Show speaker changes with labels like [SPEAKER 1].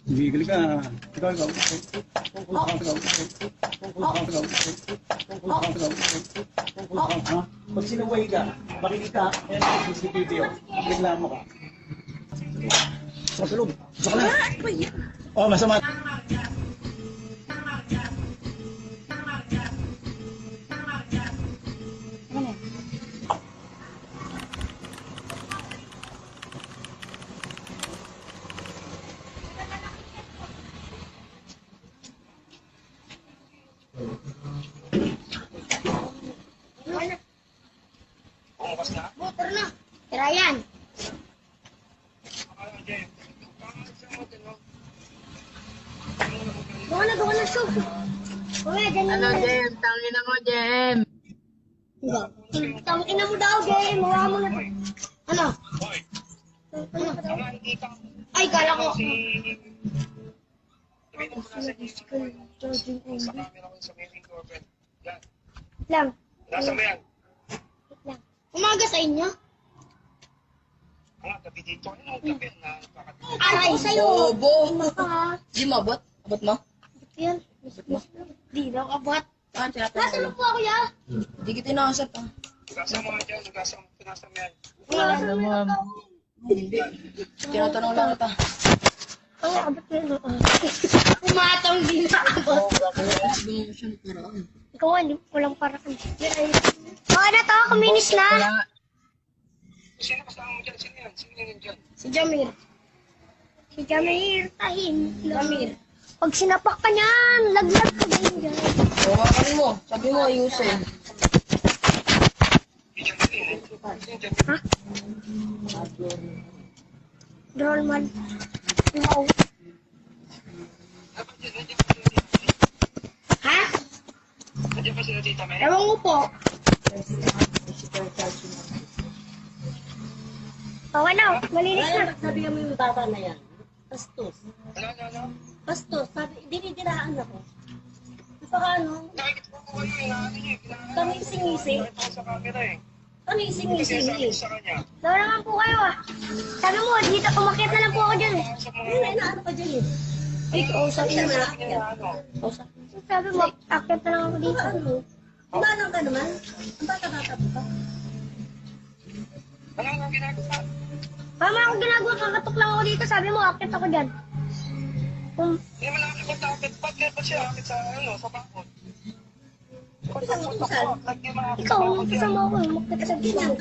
[SPEAKER 1] Gigil ka. Ikaw. Pag sinuway ka, makinig ka, yan ang CCTV yun. Reklamo ka. Sa loob. Sa kanan. Oh, masama.
[SPEAKER 2] Motor na. Tira yan. Gawa na, show. Kuya, dyan
[SPEAKER 3] Ano,
[SPEAKER 2] na.
[SPEAKER 3] Jem? Tangin na mo, Jem.
[SPEAKER 2] Tangina mo daw, Jay. Mawa mo na. Ano? Ay, kala ko. Lang.
[SPEAKER 4] Nasa mo yan?
[SPEAKER 2] Umaga sa inyo?
[SPEAKER 4] Tabi dito. Ano ang tabi na nakakatabi?
[SPEAKER 2] Aray sa'yo.
[SPEAKER 3] Bobo.
[SPEAKER 2] Ah,
[SPEAKER 3] Di mo abot? Abot mo?
[SPEAKER 2] yan. Di daw kabot.
[SPEAKER 3] Ah, tinatanong
[SPEAKER 2] Nasaan
[SPEAKER 3] lang.
[SPEAKER 2] po ako ya?
[SPEAKER 3] Di kita nakasap ah.
[SPEAKER 4] Nasa mo dyan. Nasa mo yan.
[SPEAKER 2] Wala naman.
[SPEAKER 3] Hindi. Tinatanong lang kita.
[SPEAKER 2] Ang abot na yun. Pumatang din na abot.
[SPEAKER 3] Sabi mo siya ng paraan.
[SPEAKER 2] Ikaw nga, walang parakan. Okay na to, kuminis na.
[SPEAKER 3] Wala.
[SPEAKER 4] Sino kasama mo dyan? Sino yan? Sino yan dyan?
[SPEAKER 2] Si Jamir. Si Jamir, tahin. Jamir. Pag sinapak ka niyan, laglag ka din dyan.
[SPEAKER 3] Hawakan mo. Sabi mo ayusin.
[SPEAKER 4] Yung dyan din. Yung dyan din.
[SPEAKER 2] Ha? Drollman. Wow. Ha?
[SPEAKER 4] Nandiyan pa sila dito, May?
[SPEAKER 2] Ewan ko po. Okay na, malinis na.
[SPEAKER 5] Sabi mo yung bata na yan. Bastos.
[SPEAKER 4] Ano?
[SPEAKER 5] Bastos. Sabi, dinidiraan ako. Napaka ano,
[SPEAKER 4] Nakikita ko kayo yung ano niya.
[SPEAKER 5] kamising-ising.
[SPEAKER 4] Nakita ko sa camera eh.
[SPEAKER 5] Ano yung
[SPEAKER 4] Kasi
[SPEAKER 5] sing-ising
[SPEAKER 4] sabi
[SPEAKER 5] eh?
[SPEAKER 4] ko sa kanya.
[SPEAKER 2] Daw naman po kayo ah. Sabi mo, dito, umakyat na lang po ako dyan eh.
[SPEAKER 4] Sa
[SPEAKER 5] Ano
[SPEAKER 4] mga
[SPEAKER 5] na ano pa dyan eh? Ay, kausap niya na.
[SPEAKER 4] ano.
[SPEAKER 5] Kausap.
[SPEAKER 2] Sabi mo, akyat na lang ako dito.
[SPEAKER 5] Ano? Imanang ka naman? Ang bata-bata mo pa.
[SPEAKER 4] Ano ang ginagawa?
[SPEAKER 2] Mama, ako ginagawa, kakatok lang ako dito. Sabi mo, akyat ako dyan.
[SPEAKER 4] Hindi mo lang ako takit. Ba't kaya siya akit sa ano, sa bakod?
[SPEAKER 5] Isang utusan.
[SPEAKER 2] Ikaw, kasama ako, umakyat sa
[SPEAKER 5] Sige lang.